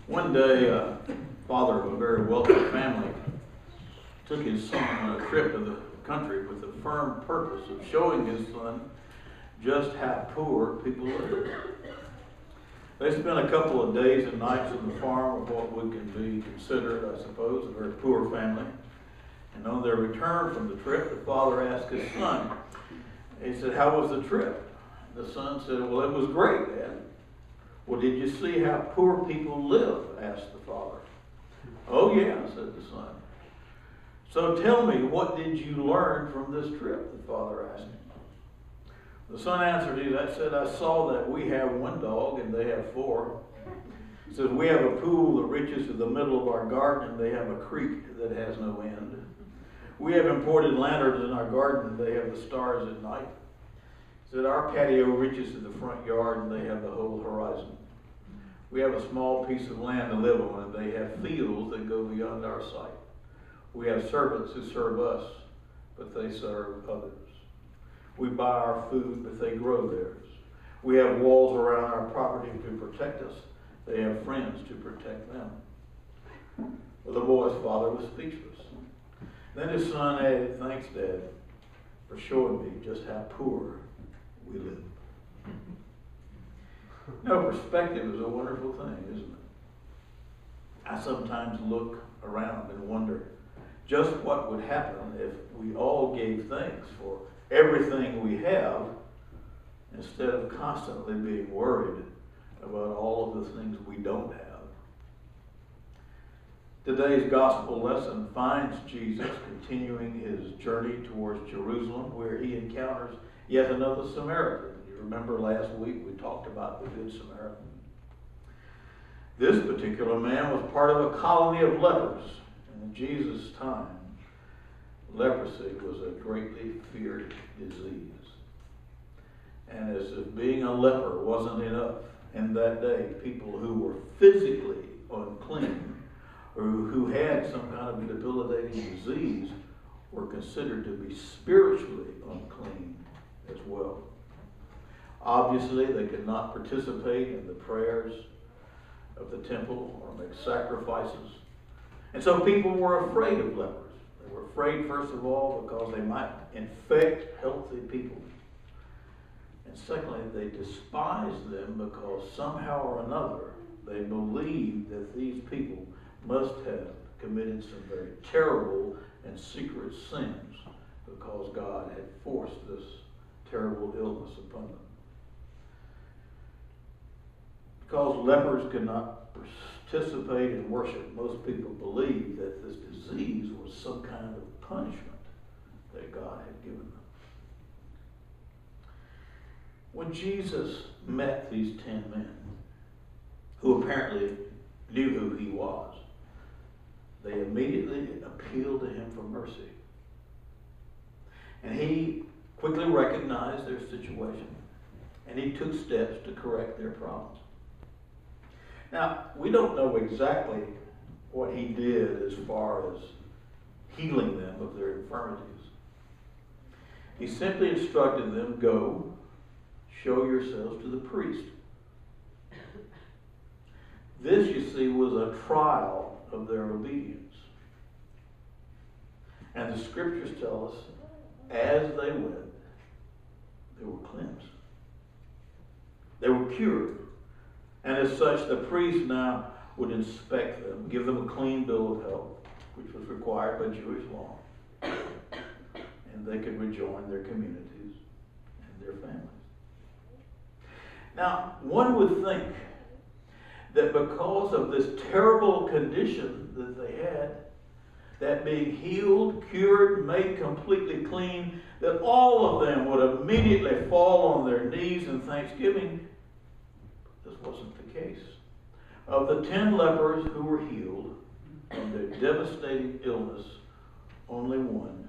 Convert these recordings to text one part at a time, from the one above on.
One day, father of a very wealthy family took his son on a trip to the country with the firm purpose of showing his son just how poor people live. They spent a couple of days and nights on the farm of what would can be considered, I suppose, a very poor family. And on their return from the trip, the father asked his son, he said, "How was the trip?" The son said, "Well, it was great, Dad." "Well, did you see how poor people live?" asked the father. "Oh, yeah," said the son. "So tell me, what did you learn from this trip?" the father asked him. The son answered, he said, "I saw that we have one dog and they have four. He says, we have a pool that reaches to the middle of our garden and they have a creek that has no end. We have imported lanterns in our garden and they have the stars at night. He said, our patio reaches to the front yard and they have the whole horizon. We have a small piece of land to live on and they have fields that go beyond our sight. We have servants who serve us, but they serve others. We buy our food, but they grow theirs. We have walls around our property to protect us. They have friends to protect them." Well, the boy's father was speechless. Then his son added, "Thanks, Dad, for showing me just how poor we live." No, perspective is a wonderful thing, isn't it? I sometimes look around and wonder just what would happen if we all gave thanks for everything we have instead of constantly being worried about all of the things we don't have. Today's gospel lesson finds Jesus continuing his journey towards Jerusalem, where he encounters yet another Samaritan. You remember last week we talked about the Good Samaritan. This particular man was part of a colony of lepers. In Jesus' time, leprosy was a greatly feared disease. And as if being a leper wasn't enough, in that day, people who were physically unclean or who had some kind of debilitating disease were considered to be spiritually unclean as well. Obviously, they could not participate in the prayers of the temple or make sacrifices. And so people were afraid of lepers. They were afraid, first of all, because they might infect healthy people. And secondly, they despised them because somehow or another they believed that these people must have committed some very terrible and secret sins because God had forced this terrible illness upon them. Because lepers could not participate in worship, most people believed that this disease was some kind of punishment that God had given them. When Jesus met these 10 men, who apparently knew who he was, they immediately appealed to him for mercy. And he quickly recognized their situation, and he took steps to correct their problems. Now, we don't know exactly what he did as far as healing them of their infirmities. He simply instructed them, "Go, show yourselves to the priest." This, you see, was a trial of their obedience. And the scriptures tell us, as they went, they were cleansed. They were cured. And as such, the priest now would inspect them, give them a clean bill of health, which was required by Jewish law. And they could rejoin their communities and their families. Now, one would think that because of this terrible condition that they had, that being healed, cured, made completely clean, that all of them would immediately fall on their knees in thanksgiving. This wasn't the case. Of the 10 lepers who were healed from their devastating illness, only one,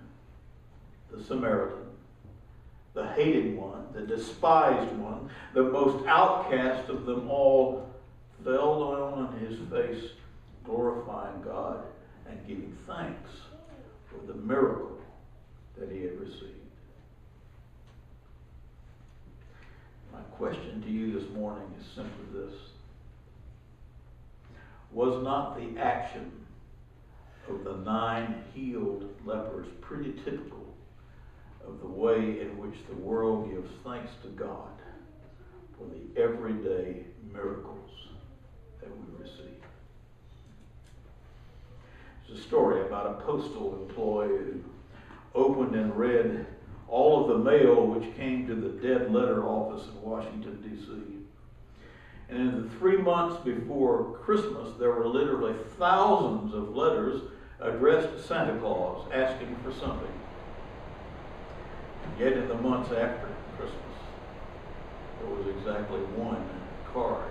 the Samaritan, the hated one, the despised one, the most outcast of them all, fell down on his face, glorifying God and giving thanks for the miracle that he had received. My question to you this morning is simply this: Was not the action of the 9 healed lepers pretty typical of the way in which the world gives thanks to God for the everyday miracles that we receive? It's a story about a postal employee who opened and read all of the mail which came to the dead letter office in Washington, D.C. And in the 3 months before Christmas, there were literally thousands of letters addressed to Santa Claus asking for something. Yet in the months after Christmas, there was exactly one card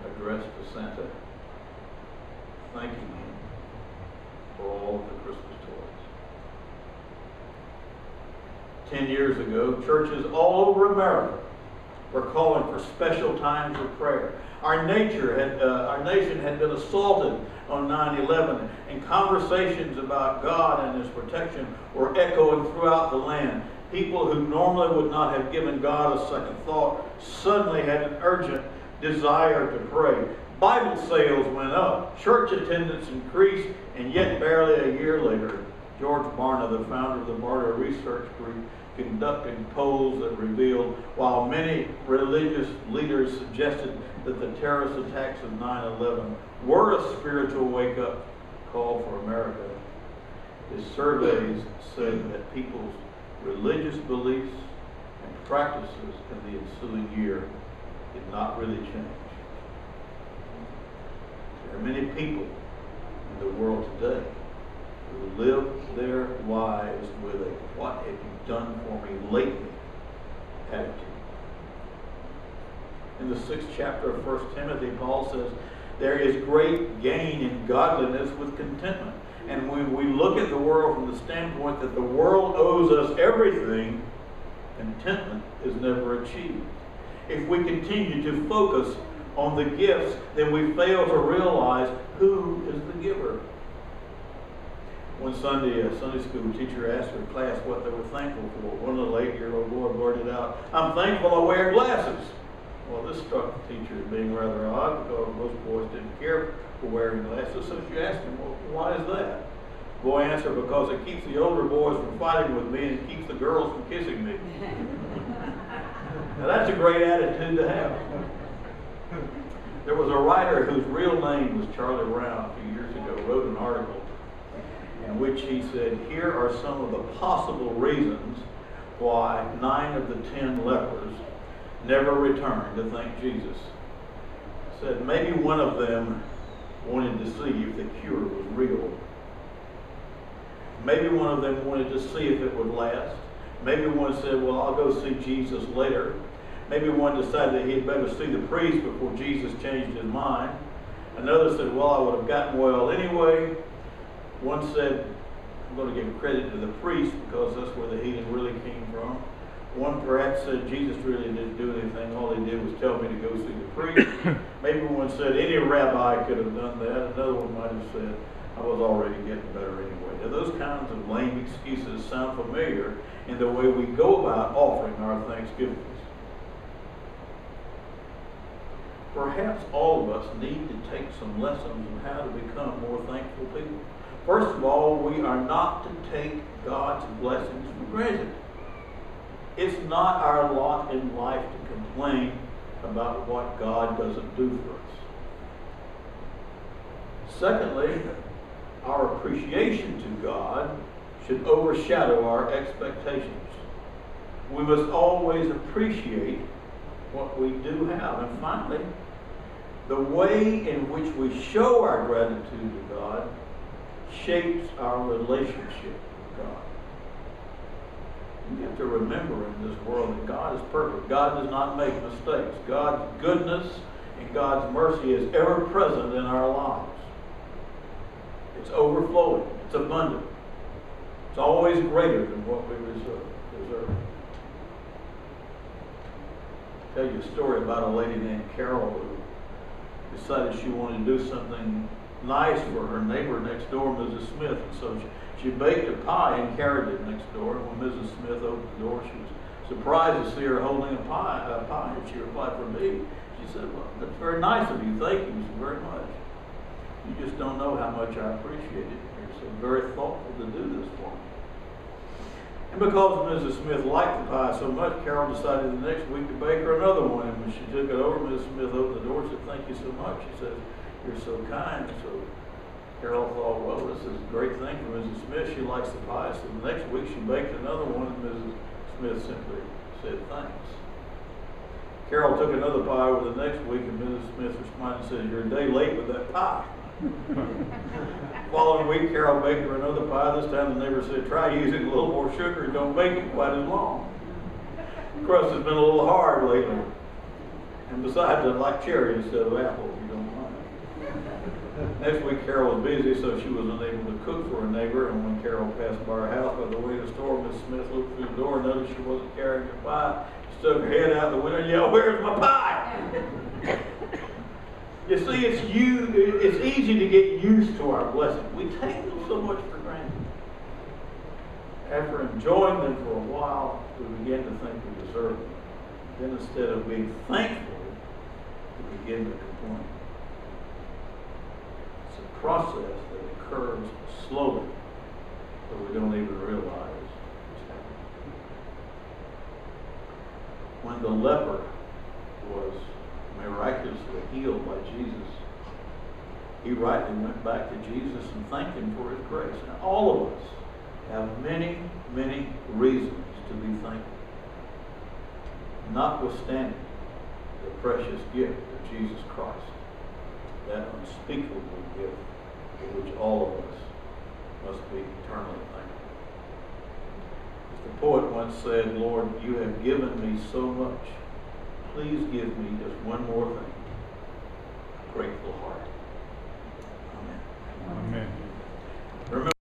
addressed to Santa, thanking him for all of the Christmas toys. 10 years ago, churches all over America were calling for special times of prayer. Our nation had been assaulted on 9/11, and conversations about God and His protection were echoing throughout the land. People who normally would not have given God a second thought suddenly had an urgent desire to pray. Bible sales went up, church attendance increased, and yet barely a year later, George Barna, the founder of the Barna Research Group, conducted polls that revealed while many religious leaders suggested that the terrorist attacks of 9/11 were a spiritual wake-up call for America, his surveys said that people's religious beliefs and practices in the ensuing year did not really change. There are many people in the world today who live their lives with a "what have you done for me lately" attitude. In the 6th chapter of 1 Timothy, Paul says, there is great gain in godliness with contentment. And when we look at the world from the standpoint that the world owes us everything, contentment is never achieved. If we continue to focus on the gifts, then we fail to realize who is the giver. One Sunday, a Sunday school teacher asked her class what they were thankful for. One little 8-year-old boy blurted out, "I'm thankful I wear glasses." Well, this struck the teacher as being rather odd because most boys didn't care for wearing glasses. So she asked him, "Well, why is that?" The boy answered, "Because it keeps the older boys from fighting with me and it keeps the girls from kissing me." Now that's a great attitude to have. There was a writer whose real name was Charlie Brown a few years ago, wrote an article in which he said, here are some of the possible reasons why 9 of the 10 lepers never returned to thank Jesus. He said maybe one of them wanted to see if the cure was real. Maybe one of them wanted to see if it would last. Maybe one said, well, I'll go see Jesus later. Maybe one decided that he'd better see the priest before Jesus changed his mind. Another said, well, I would have gotten well anyway. One said, I'm going to give credit to the priest because that's where the healing really came from. One perhaps said, Jesus really didn't do anything. All he did was tell me to go see the priest. Maybe one said, any rabbi could have done that. Another one might have said, I was already getting better anyway. Now, those kinds of lame excuses sound familiar in the way we go about offering our thanksgivings. Perhaps all of us need to take some lessons on how to become more thankful people. First of all, we are not to take God's blessings for granted. It's not our lot in life to complain about what God doesn't do for us. Secondly, our appreciation to God should overshadow our expectations. We must always appreciate what we do have. And finally, the way in which we show our gratitude to God shapes our relationship with God. You have to remember in this world that God is perfect. God does not make mistakes. God's goodness and God's mercy is ever present in our lives. It's overflowing. It's abundant. It's always greater than what we deserve. I'll tell you a story about a lady named Carol who decided she wanted to do something nice for her neighbor next door, Mrs. Smith. And so she baked a pie and carried it next door. And when Mrs. Smith opened the door, she was surprised to see her holding a pie. And she replied, for me. She said, well, that's very nice of you. Thank you so very much. You just don't know how much I appreciate it. You're so very thoughtful to do this for me. And because Mrs. Smith liked the pie so much, Carol decided the next week to bake her another one. And when she took it over, Mrs. Smith opened the door and said, "Thank you so much." She says, "You're so kind." So Carol thought, well, this is a great thing for Mrs. Smith. She likes the pie. So the next week she baked another one, and Mrs. Smith simply said, "Thanks." Carol took another pie over the next week, and Mrs. Smith responded and said, "You're a day late with that pie." Following week, Carol baked her another pie. This time the neighbor said, "Try using a little more sugar and don't bake it quite as long. The crust has been a little hard lately. And besides, I'd like cherry instead of apple, if you don't mind." Next week, Carol was busy, so she was unable to cook for a neighbor. And when Carol passed by her house by the way to the store, Mrs. Smith looked through the door and noticed she wasn't carrying her pie. She stuck her head out the window and yelled, "Where's my pie?" You see, it's easy to get used to our blessings. We take them so much for granted. After enjoying them for a while, we begin to think we deserve them. Then instead of being thankful, we begin to complain. It's a process that occurs slowly, so we don't even realize it's happening. When the leper was miraculously healed by Jesus, he rightly went back to Jesus and thanked him for his grace. And all of us have many, many reasons to be thankful, notwithstanding the precious gift of Jesus Christ, that unspeakable gift for which all of us must be eternally thankful. As the poet once said, "Lord, you have given me so much. Please give me just one more thing, a grateful heart." Amen. Amen. Remember